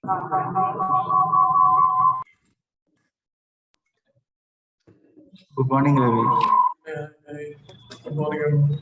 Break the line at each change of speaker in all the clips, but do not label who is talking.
Good morning, Ravi.
Good morning, everyone.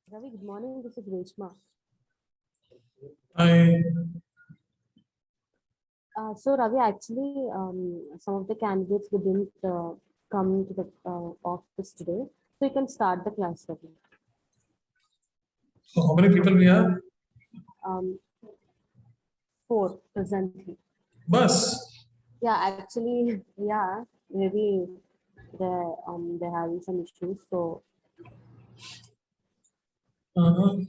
Ravi, good morning. This is Reshma.
Hi.
So Ravi, actually, some of the candidates didn't come to the office today, so you can start the class, Ravi.
So how many people we have?
4 presently.
Bus.
Yeah, actually, yeah, maybe they're having some issues. So
Uh-huh.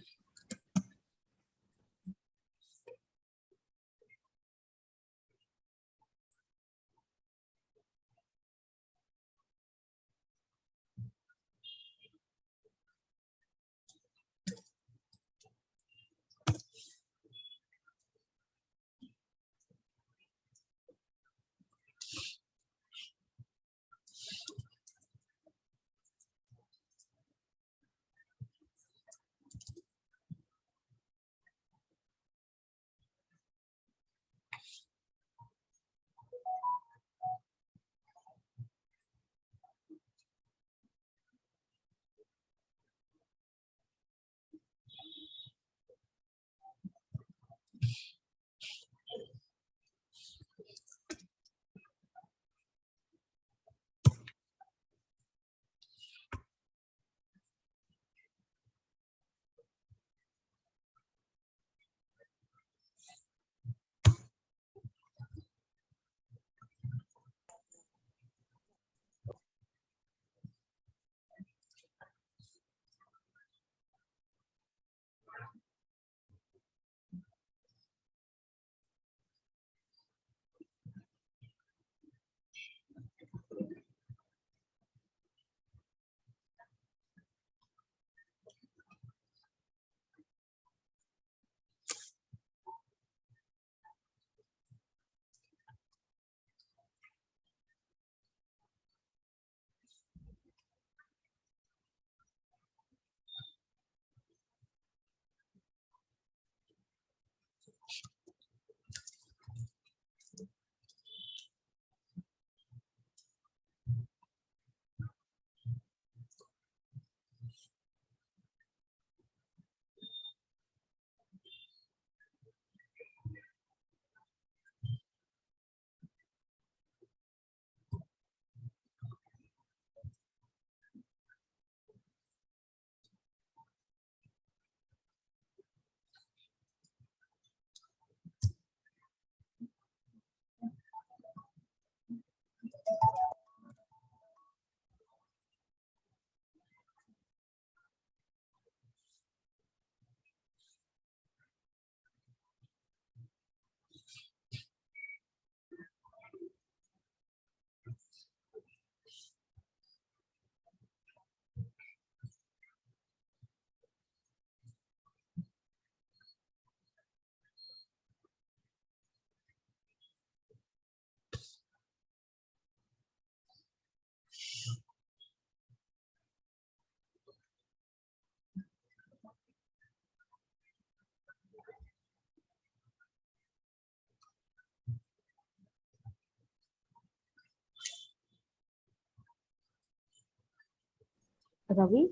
Ravi?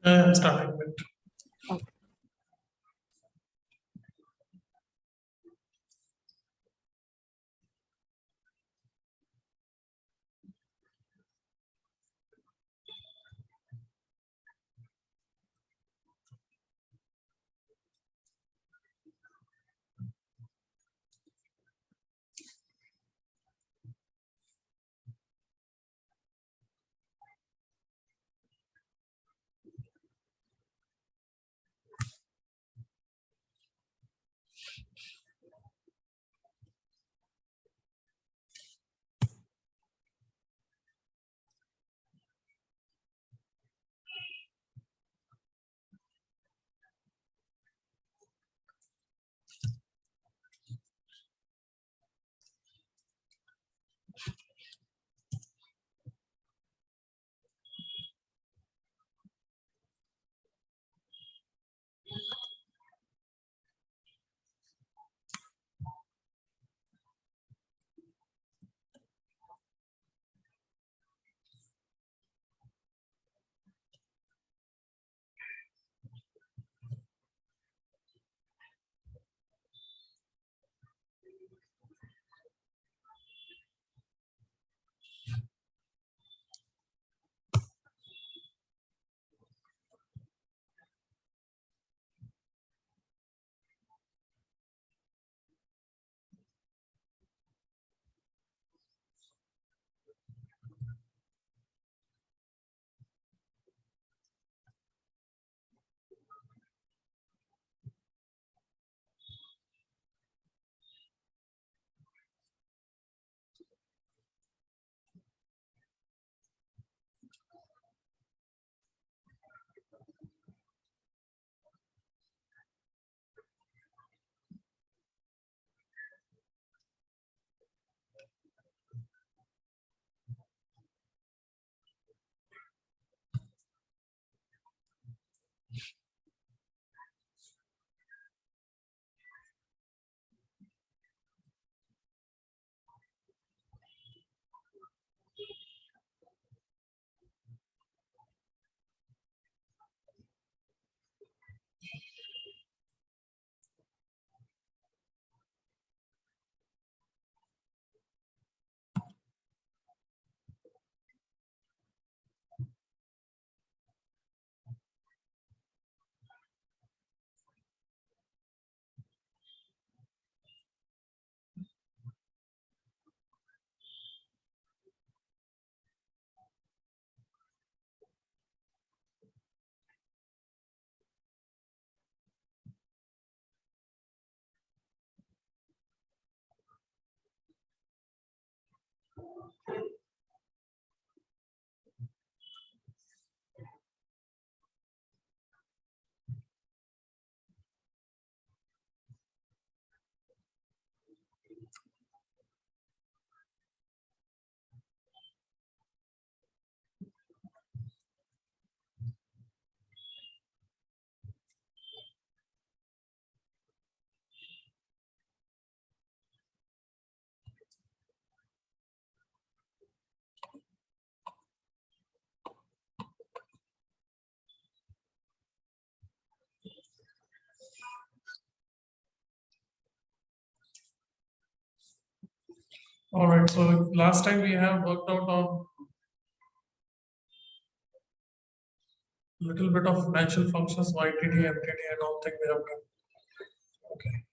I'm starting with.
Okay.
All right. So last time we have worked out on little bit of natural functions, YTD, MTD, and all things we have done. Okay.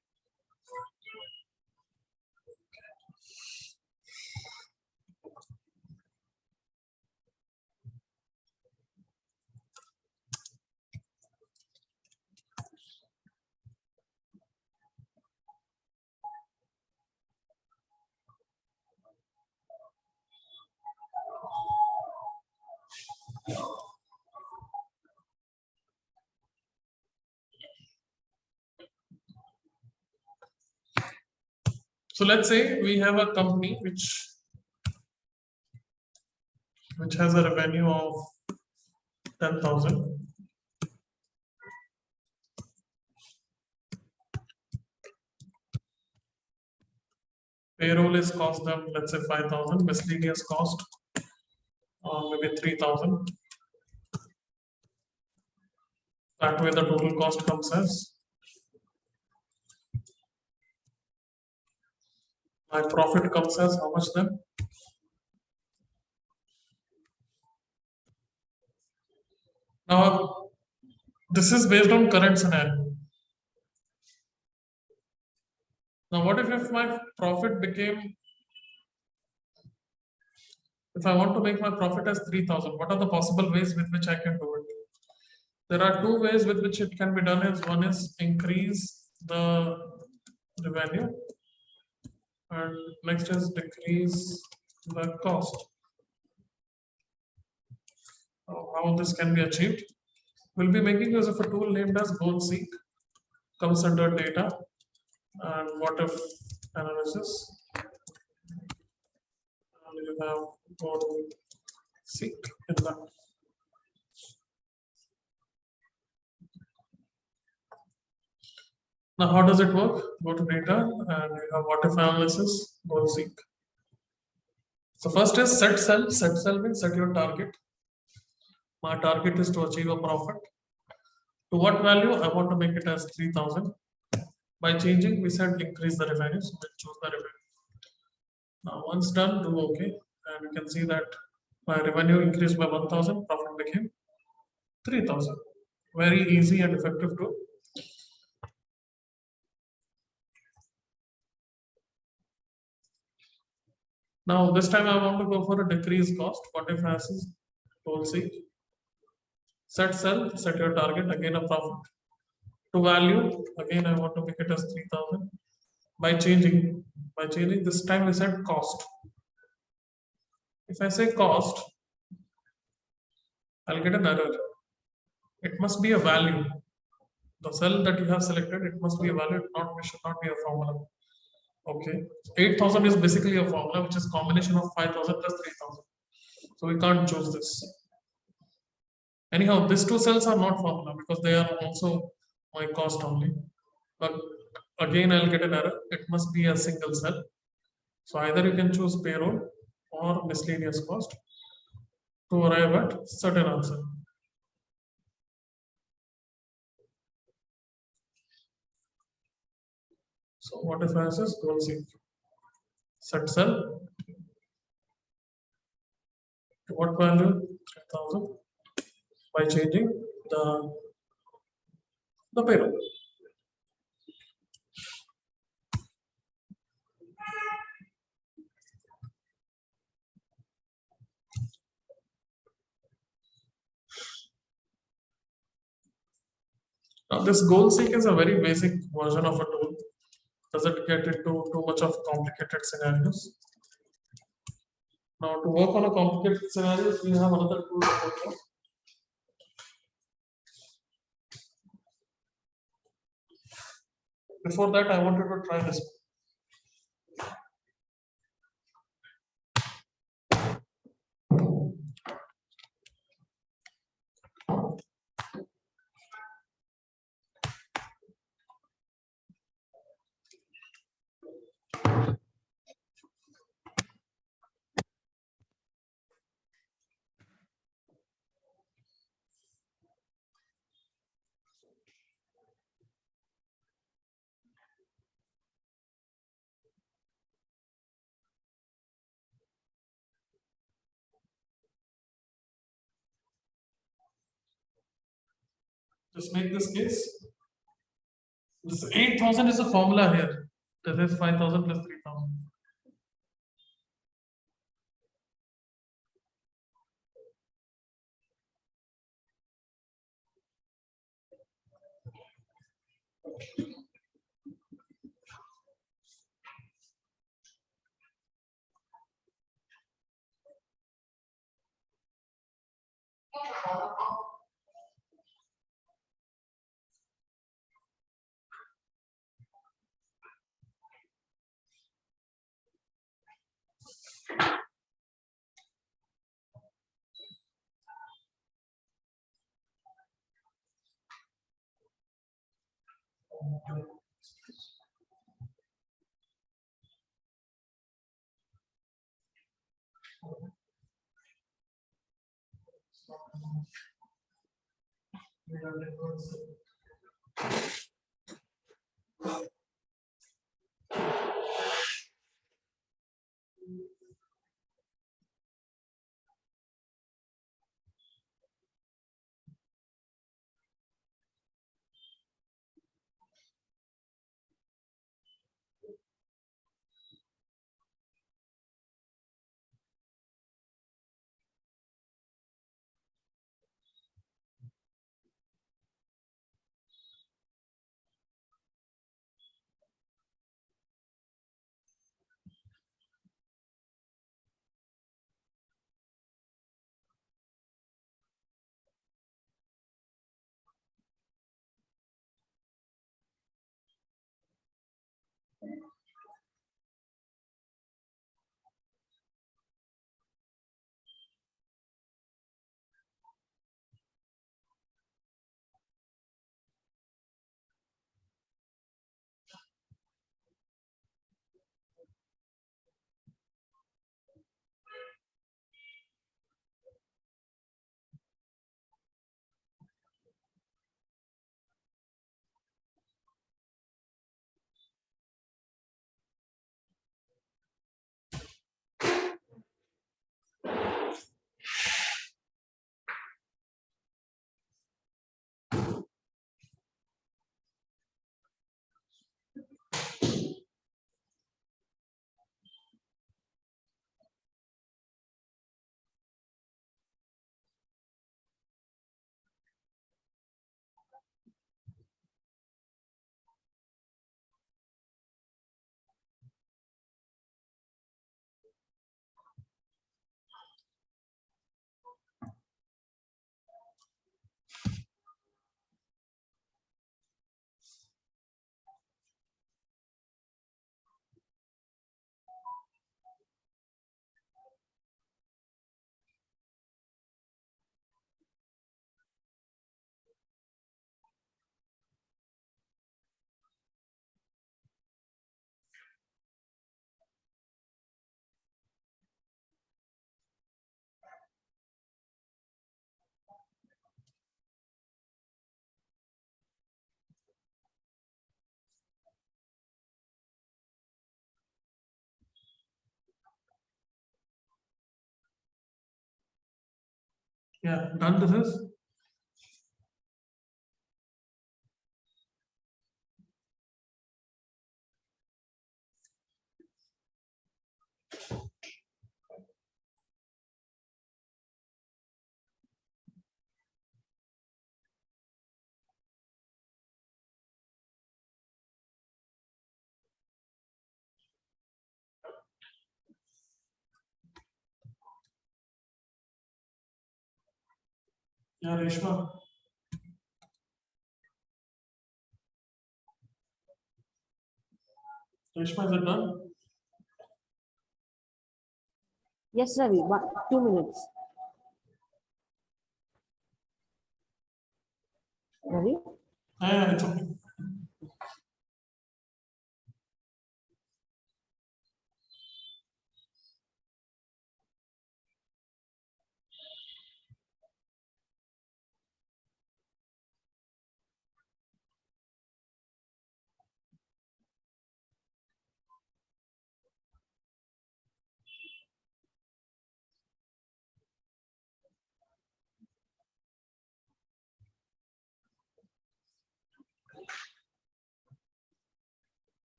So let's say we have a company which has a revenue of 10,000. Payroll is cost them, let's say 5,000. Miscellaneous cost, maybe 3,000. That way the total cost comes as my profit comes as how much then? Now, this is based on current scenario. Now, what if my profit became, if I want to make my profit as 3,000, what are the possible ways with which I can do it? There are two ways with which it can be done. One is increase the revenue, and next is decrease the cost. How this can be achieved? We'll be making use of a tool named as GoalSeek. Comes under data and what if analysis. And you have GoalSeek in that. Now, how does it work? Go to data and you have what if analysis, GoalSeek. So first is set sell. Set sell means set your target. My target is to achieve a profit. To what value? I want to make it as 3,000. By changing, we said increase the revenue. So we'll choose the revenue. Now, once done, do OK. And you can see that my revenue increased by 1,000, profit became 3,000. Very easy and effective tool. Now, this time I want to go for a decrease cost. What if as is GoalSeek? Set sell, set your target, again a profit. To value, again I want to make it as 3,000. By changing, this time we said cost. If I say cost, I'll get an error. It must be a value. The cell that you have selected, it must be a value, it should not be a formula. Okay, 8,000 is basically a formula which is combination of 5,000 plus 3,000. So we can't choose this. Anyhow, these two cells are not formula because they are also my cost only. But again, I'll get an error. It must be a single cell. So either you can choose payroll or miscellaneous cost to arrive at certain answer. So what if I says GoalSeek? Set cell. To what value? 3,000. By changing the payroll. Now this GoalSeek is a very basic version of a tool. Doesn't get into too much of complicated scenarios. Now to work on a complicated scenarios, we have another tool to work on. Before that, I wanted to try this. Just make this case. This 8,000 is a formula here. This is 5,000 plus 3,000. Yeah, done this is. Yeah, Reshma. Reshma, is it done?
Yes, Ravi, 2 minutes. Ravi?
Yeah, it's okay.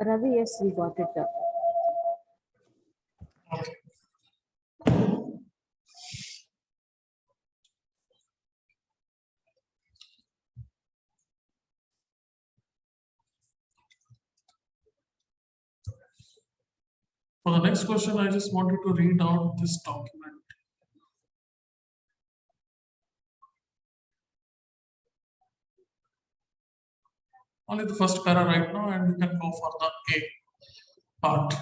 Ravi, yes, we got it.
Okay. For the next question, I just want you to read out this document. Only the first para right now, and we can go for the A part.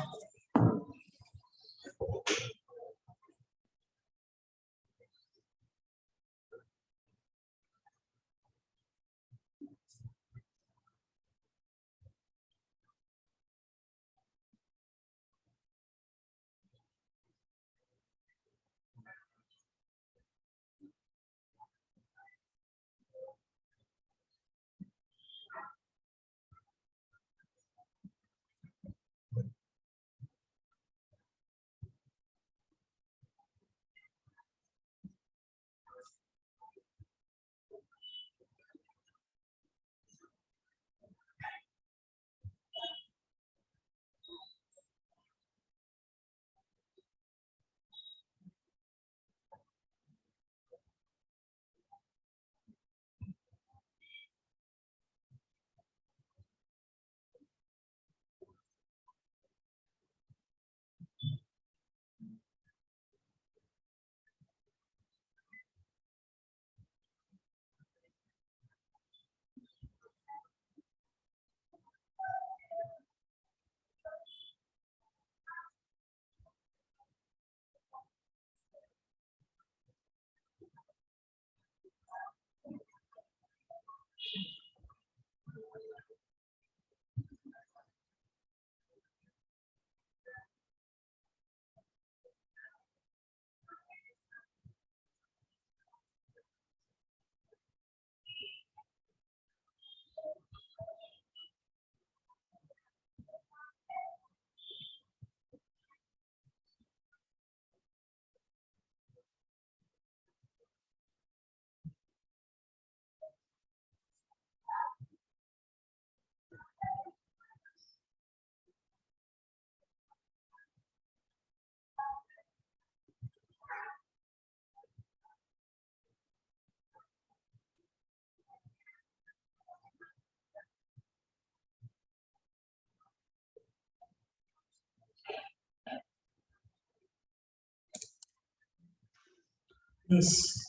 Yes.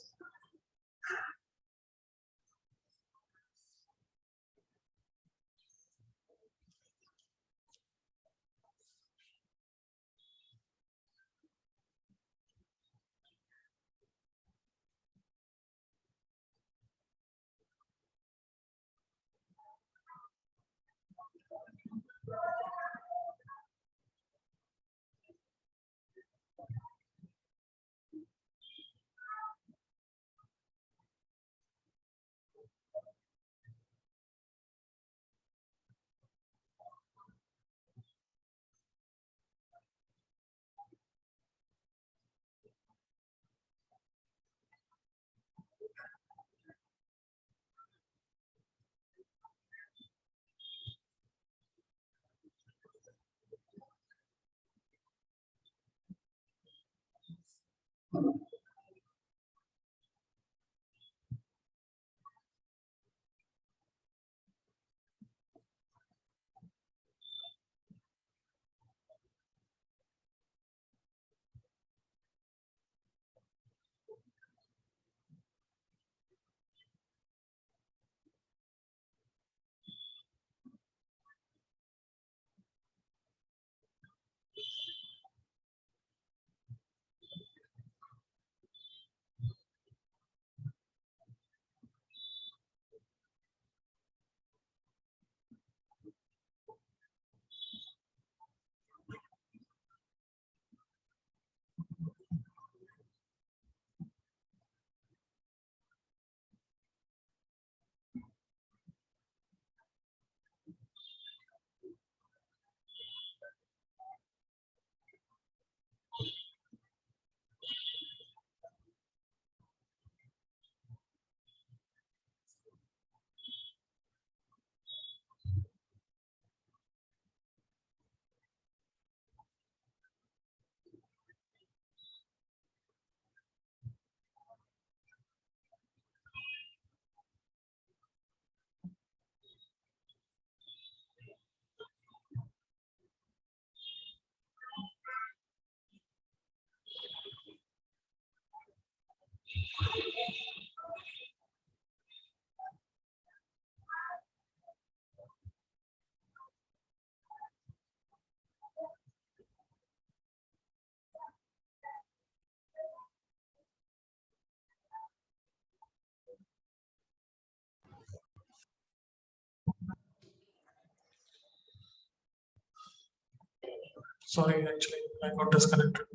Sorry, actually, I got disconnected.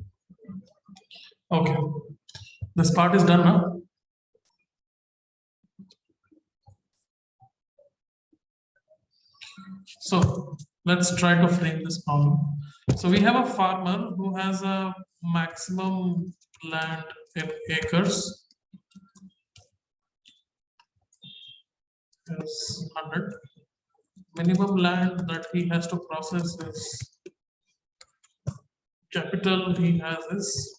Okay, this part is done now. So let's try to frame this problem. So we have a farmer who has a maximum land in acres is 100. Minimum land that he has to process is capital he has is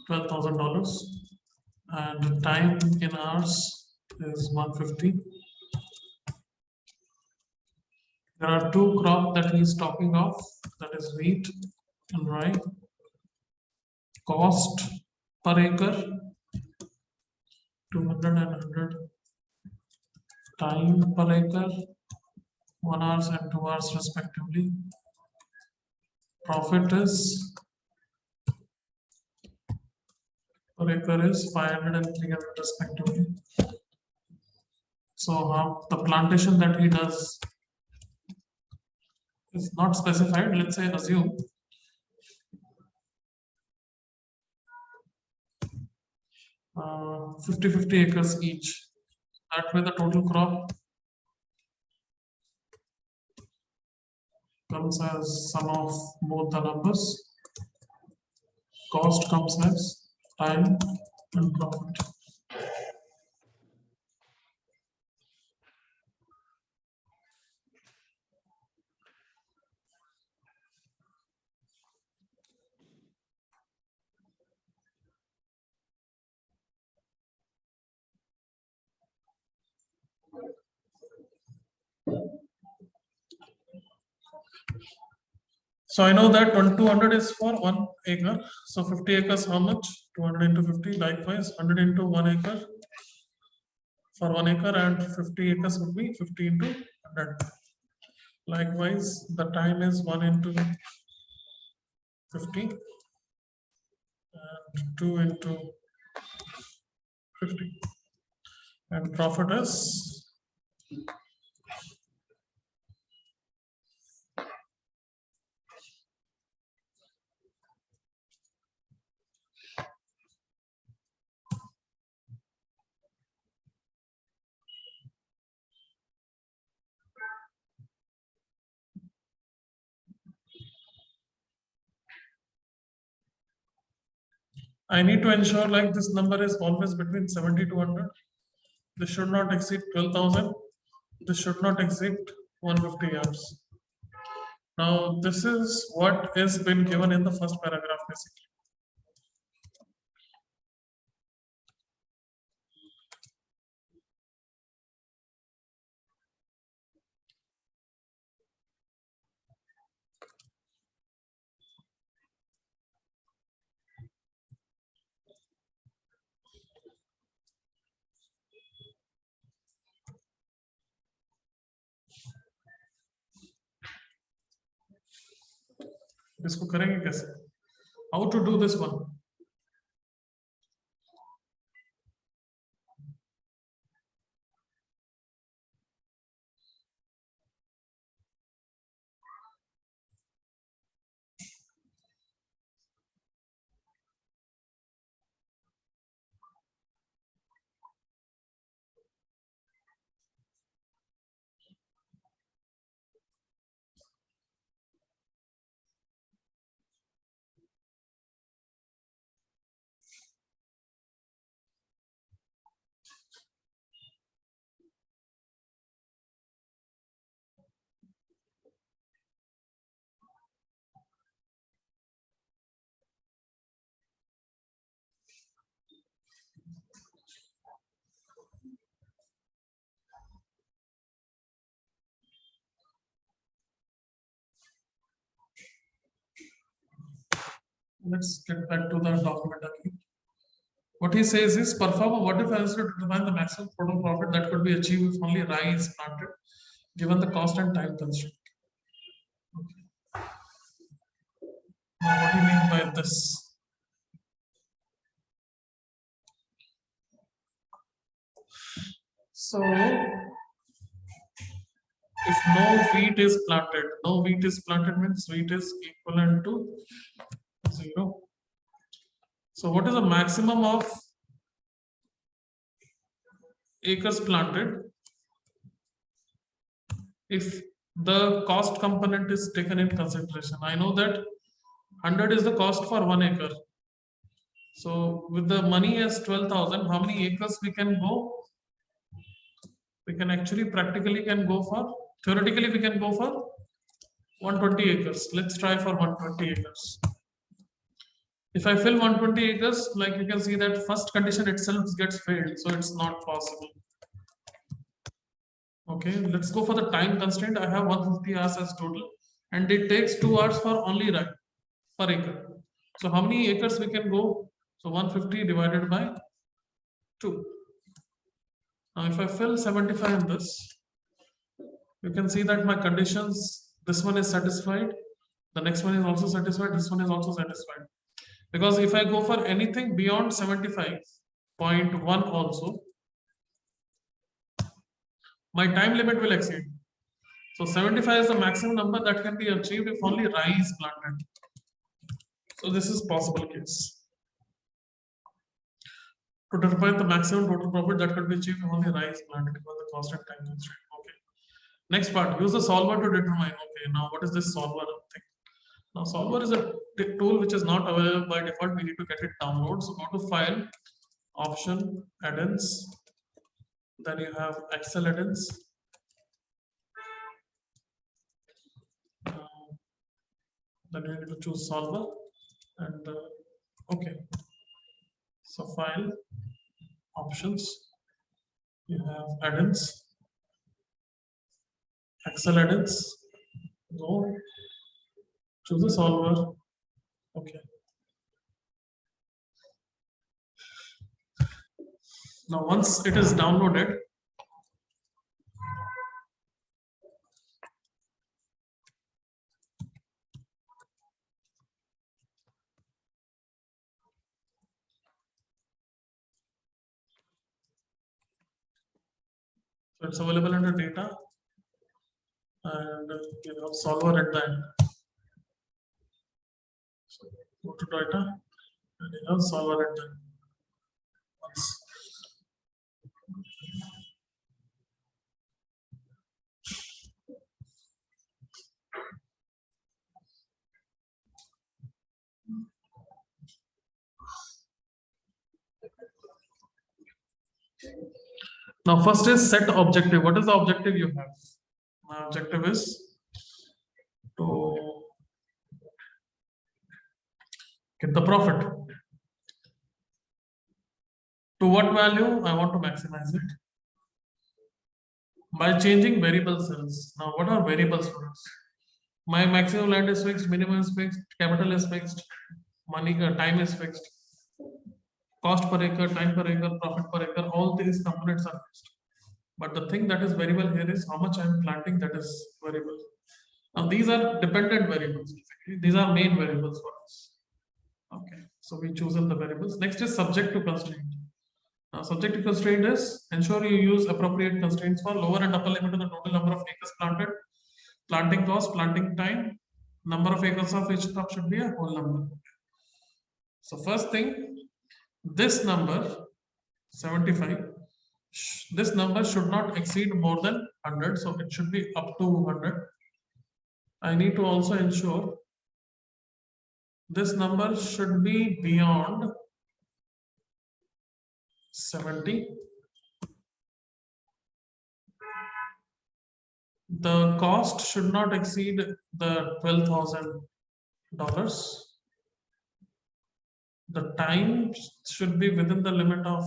12,000 and time in hours is 150. There are two crops that he is talking of, that is wheat and rye. Cost per acre 200 and 100. Time per acre 1 hours and 2 hours respectively. Profit is per acre is 500 and 300 respectively. So the plantation that he does is not specified. Let's say assume 50-50 acres each. That way the total crop comes as sum of both the numbers. Cost comes as time and profit. So I know that 200 is for 1 acre. So 50 acres, how much? 200 into 50. Likewise, 100 into 1 acre for 1 acre, and 50 acres would be 50 into 100. Likewise, the time is 1 into 50 and 2 into 50. And profit is I need to ensure like this number is always between 70 to 100. This should not exceed 12,000. This should not exceed 150 yards. Now, this is what is been given in the first paragraph basically. इसको करेंगे कैसे? How to do this one? Let's get back to the document again. What he says is perform a what if analysis to determine the maximum total profit that could be achieved if only rye is planted, given the cost and time constraint. Okay. Now, what do you mean by this? So if no wheat is planted means wheat is equivalent to 0. So what is the maximum of acres planted if the cost component is taken in consideration? I know that 100 is the cost for 1 acre. So with the money as 12,000, how many acres we can go? We can actually practically can go for, theoretically we can go for 120 acres. Let's try for 120 acres. If I fill 120 acres, like you can see that first condition itself gets failed, so it's not possible. Okay, let's go for the time constraint. I have 150 hours as total, and it takes 2 hours for only run per acre. So how many acres we can go? So 150 divided by 2. Now if I fill 75 in this, you can see that my conditions, this one is satisfied, the next one is also satisfied, this one is also satisfied. Because if I go for anything beyond 75.1 also, my time limit will exceed. So 75 is the maximum number that can be achieved if only rye is planted. So this is possible case. To determine the maximum total profit that could be achieved if only rye is planted because the cost and time constraint. Okay. Next part, use the solver to determine. Okay, now what is this solver thing? Now solver is a tool which is not available by default. We need to get it download. So go to file, option, add-ins. Then you have Excel add-ins. Then you need to choose solver and okay. So file, options. You have add-ins, Excel add-ins. Go choose the solver. Okay. Now once it is downloaded, so it's available under data and you have solver at the end. So go to data and you have solver at the end. Once. Now first is set objective. What is the objective you have? My objective is to get the profit. To what value I want to maximize it? By changing variable cells. Now what are variables for us? My maximum land is fixed, minimum is fixed, capital is fixed, money time is fixed, cost per acre, time per acre, profit per acre, all these components are fixed. But the thing that is variable here is how much I am planting, that is variable. Now these are dependent variables. These are main variables for us. Okay, so we choose the variables. Next is subject to constraint. Now subject to constraint is ensure you use appropriate constraints for lower and upper limit of the total number of acres planted, planting cost, planting time, number of acres of each crop should be a whole number. So first thing, this number 75, this number should not exceed more than 100, so it should be up to 100. I need to also ensure this number should be beyond 70. The cost should not exceed the $12,000. The time should be within the limit of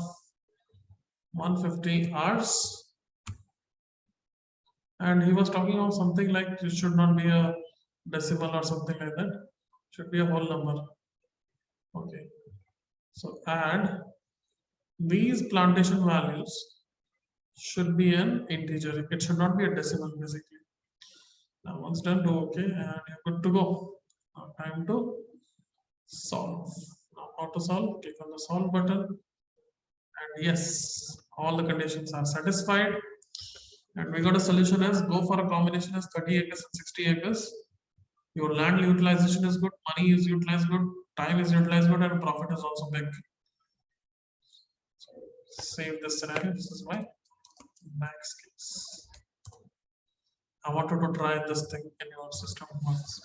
150 hours. And he was talking about something like it should not be a decimal or something like that. It should be a whole number. Okay. So add these plantation values should be an integer. It should not be a decimal basically. Now once done, do okay and you're good to go. Now time to solve. Now how to solve? Click on the solve button and yes, all the conditions are satisfied. And we got a solution as go for a combination as 30 acres and 60 acres. Your land utilization is good, money is utilized good, time is utilized good, and profit is also big. So save this scenario. This is my max case. I wanted to try this thing in your system once.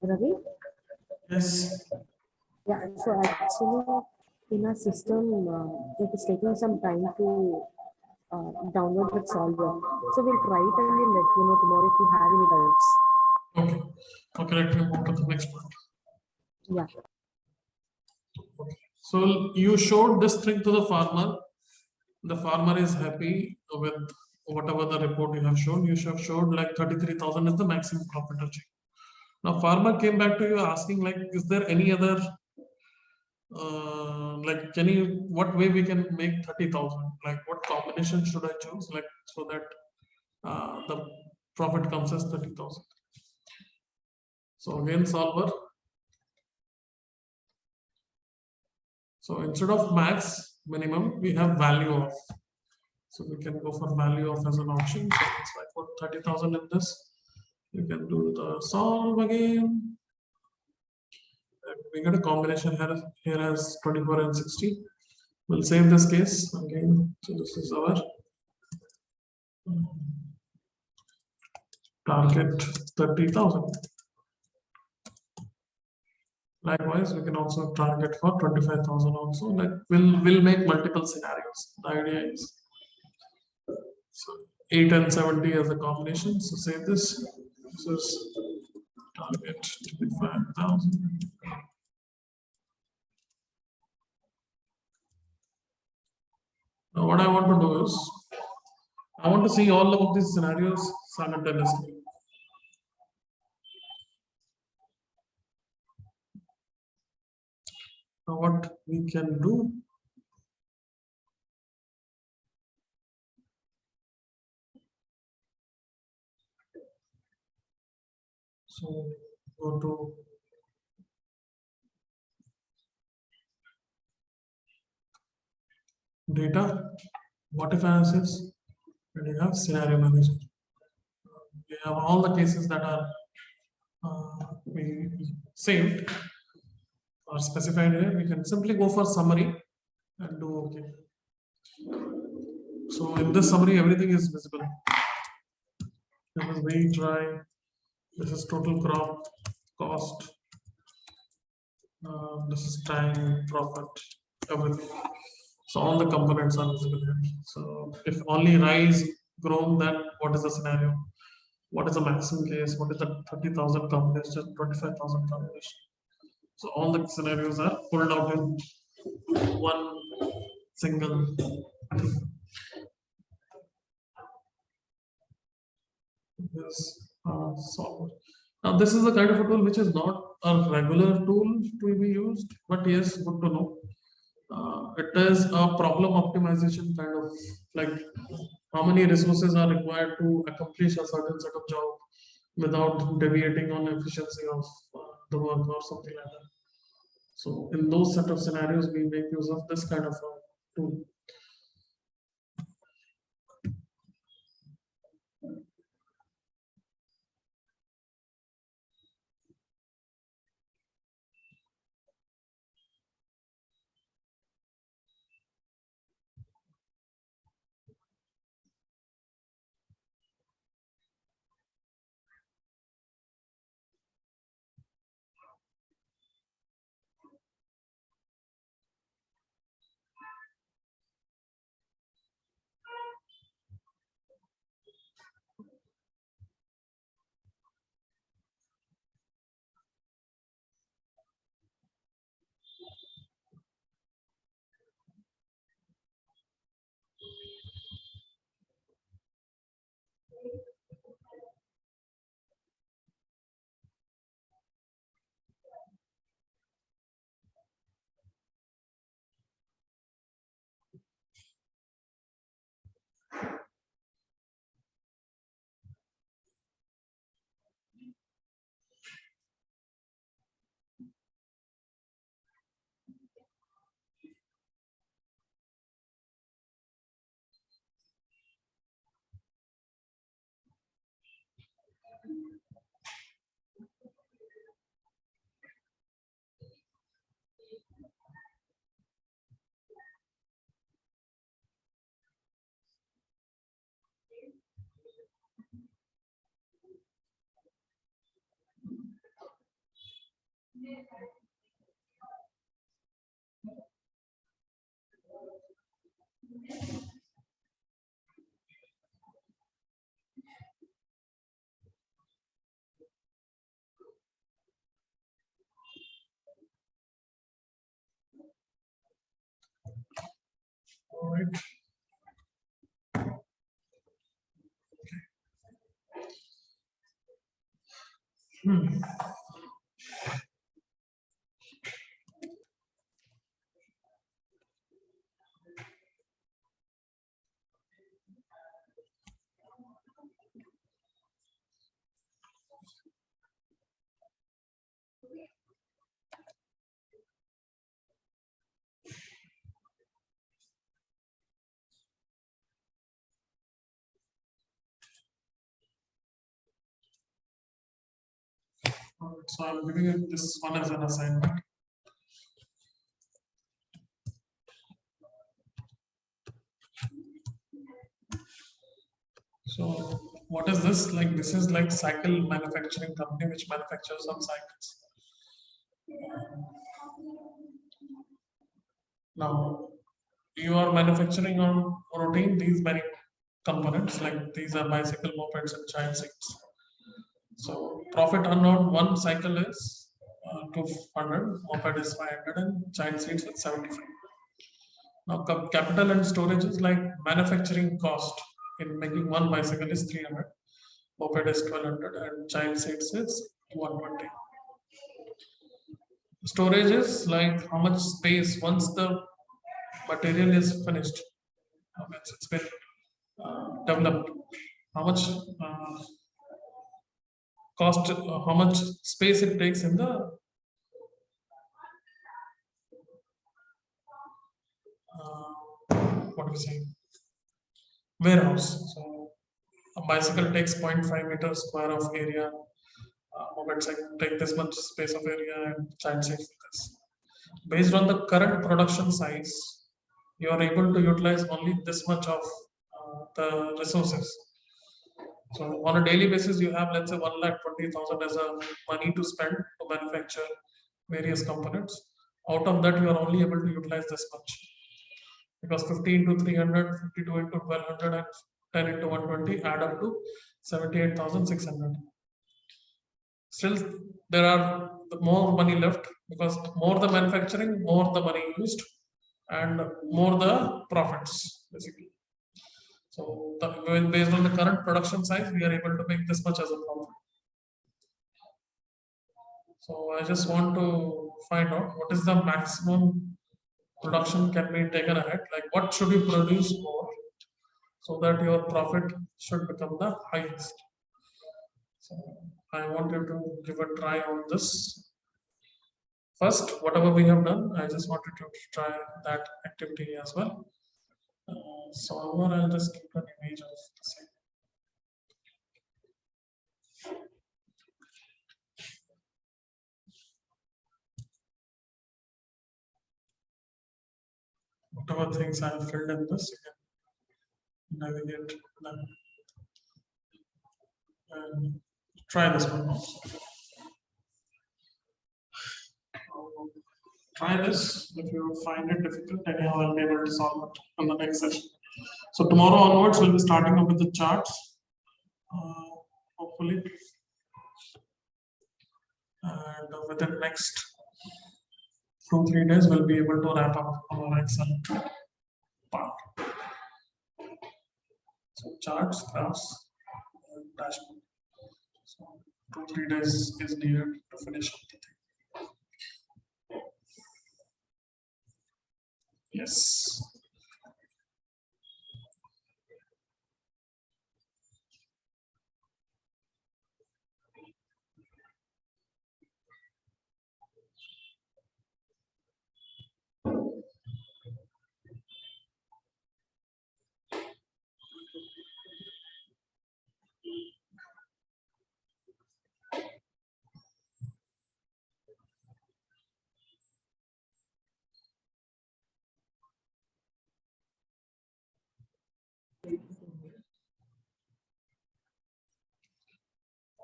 Ravi?
Yes.
Yeah, so actually in our system, it is taking some time to download that solver. So we'll try it and we'll let you know tomorrow if you have any doubts.
Okay. Okay, let me move to the next one.
Yeah.
So you showed this thing to the farmer. The farmer is happy with whatever the report you have shown. You have showed like 33,000 is the maximum profit achieved. Now farmer came back to you asking like, is there any other like can you what way we can make 30,000? Like what combination should I choose? Like so that the profit comes as 30,000. So again solver. So instead of max minimum, we have value of. So we can go for value of as an option. So it's like put 30,000 in this. You can do the solve again. And we get a combination here as 24 and 60. We'll save this case again. So this is our target 30,000. Likewise, we can also target for 25,000 also. Like we'll make multiple scenarios. The idea is so 8 and 70 as a combination. So say this. This is target 25,000. Now what I want to do is I want to see all of these scenarios simultaneously. Now what we can do, so go to data, what if analysis, and you have scenario manager. We have all the cases that are we saved or specified here. We can simply go for summary and do okay. So in this summary, everything is visible. This is wheat, dry. This is total crop cost. This is time, profit, everything. So all the components are visible here. So if only rice grown, then what is the scenario? What is the maximum case? What is the 30,000 combination, 25,000 combination? So all the scenarios are pulled out in one single this solver. Now this is the kind of a tool which is not a regular tool to be used, but yes, good to know. It is a problem optimization kind of like how many resources are required to accomplish a certain set of job without deviating on efficiency of the work or something like that. So in those set of scenarios, we make use of this kind of a tool. All right. All right, so I'm giving you this one as an assignment. So what is this? Like this is like cycle manufacturing company which manufactures some cycles. Now you are manufacturing on routine these many components, like these are bicycle, mopeds, and child seats. So profit unknown one cycle is 200, moped is 500, and child seats is 75. Now capital and storage is like manufacturing cost in making one bicycle is 300, moped is 1200, and child seats is 120. Storage is like how much space once the material is finished, once it's been developed, how much cost, how much space it takes in the what do we say, warehouse. So a bicycle takes 0.5 meters square of area. Mopeds take this much space of area, and child seats this. Based on the current production size, you are able to utilize only this much of the resources. So on a daily basis, you have, let's say, 1,20,000 as a money to spend to manufacture various components. Out of that, you are only able to utilize this much, because 50 into 300, 52 into 1200, and 10 into 120 add up to 78,600. Still, there are more money left, because more the manufacturing, more the money used, and more the profits, basically. So based on the current production size, we are able to make this much as a profit. So I just want to find out what is the maximum production can be taken ahead. Like what should you produce more so that your profit should become the highest. So I want you to give a try on this. First, whatever we have done, I just wanted to try that activity as well. Solver, I'll just keep an image of the same. Whatever things I have filled in this, you can navigate them and try this one also. Try this. If you find it difficult, anyhow, I'll be able to solve it on the next session. So tomorrow onwards, we'll be starting up with the charts, hopefully. And within next 2-3 days, we'll be able to wrap up our Excel part. So charts, graphs, and dashboard. So 2-3 days is needed to finish up the thing. Yes.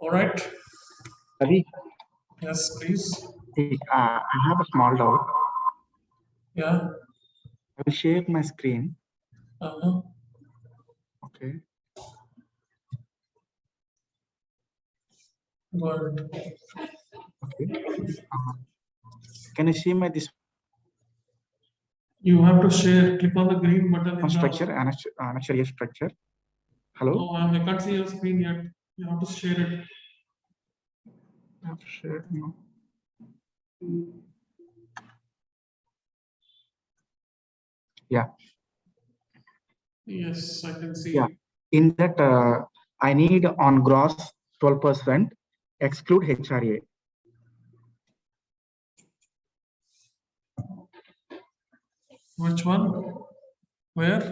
All right.
Ravi,
Yes, please.
I have a small doubt.
Yeah.
I will share my screen.
Uh-huh.
Okay.
Go ahead.
Okay. Can you see my this
You have to share. Click on the green button in
structure,
the.
annexure structure? Hello.
No, I can't see your screen yet. You have to share it.
I have to share. No. Yeah.
Yes, I can see.
Yeah. In that, I need on gross 12%, exclude HRA.
Which one? Where?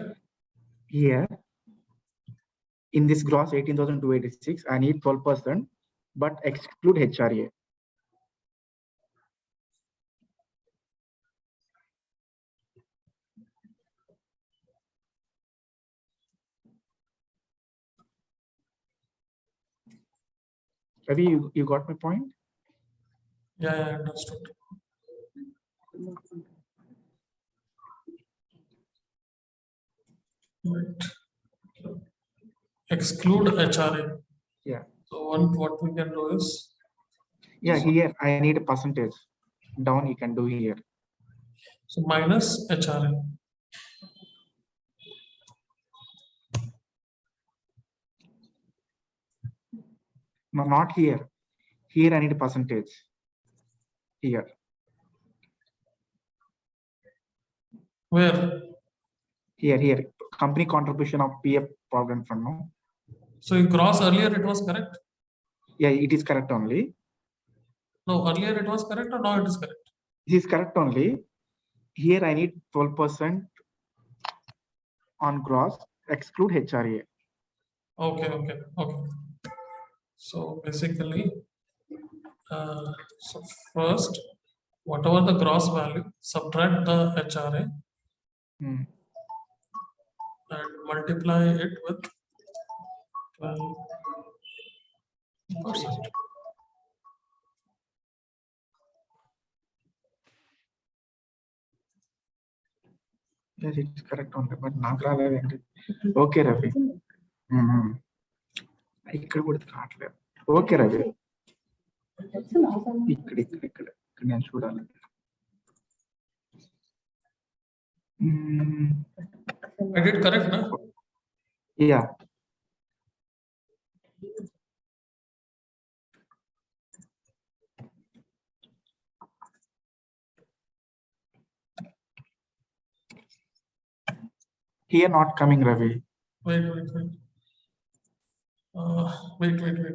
Here, in this gross 18,286, I need 12%, but exclude HRA. Ravi, you got my point?
Yeah, I understood. Right. Exclude HRA.
Yeah.
So what we can do is,
Yeah, here I need a percentage. Down you can do here.
so minus HRA.
No, not here. Here I need a percentage. Here.
Where?
Here. Company contribution of PF Provident Fund. No?
So in gross earlier it was correct?
Yeah, it is correct only.
No, earlier it was correct or now it is correct?
It is correct only. Here I need 12% on gross, exclude HRA.
Okay. So basically, so first, whatever the gross value, subtract the HRA
Hmm.
and multiply it with 12%.
Yes, it is correct only, but not రాలేదండి. Okay, Ravi. ఇక్కడ కూడా కావట్లేదు. Okay Ravi. ఇక్కడ నేను చూడాలి.
I did correct, na?
Yeah. Here not coming, Ravi.
Wait. Wait.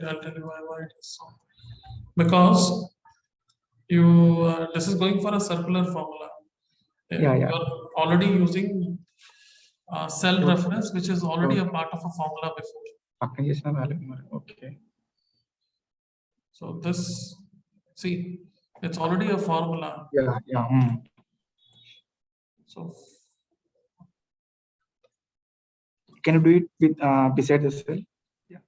I'll tell you why it is so. Because you this is going for a circular formula.
Yeah.
You're already using cell reference, which is already a part of a formula before.
పక్కన చేసిన రాలేదు మరి. Okay.
So this, see, it's already a formula.
Yeah.
So
Can you do it with beside the cell?
yeah,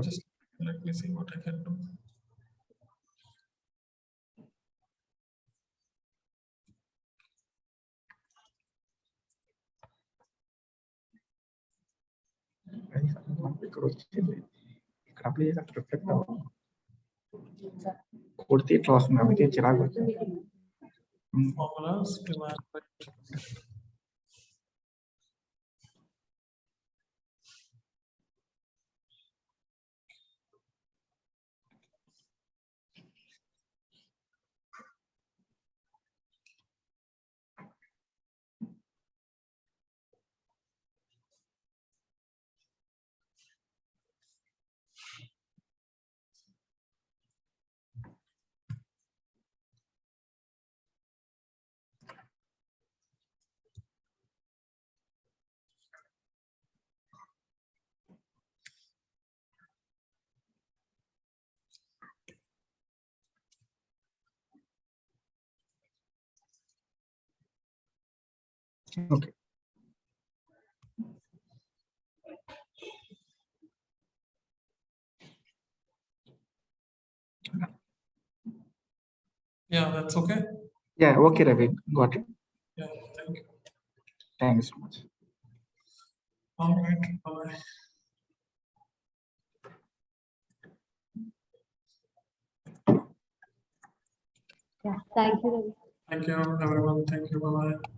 just let me see what I can do.
ఇక్కడ వచ్చింది. ఇక్కడ apply చేసి అక్కడ reflect అవ్వదు. కొడితే ఇట్లా వస్తుంది, అందుకే చిరాకు వచ్చింది.
Formulas divided by
Okay.
Yeah, that's okay.
Yeah, okay, Ravi, got it.
Yeah, thank you.
Thank you so much.
All right, bye.
Yeah, thank you, Ravi.
Thank you, everyone. Thank you. Bye bye.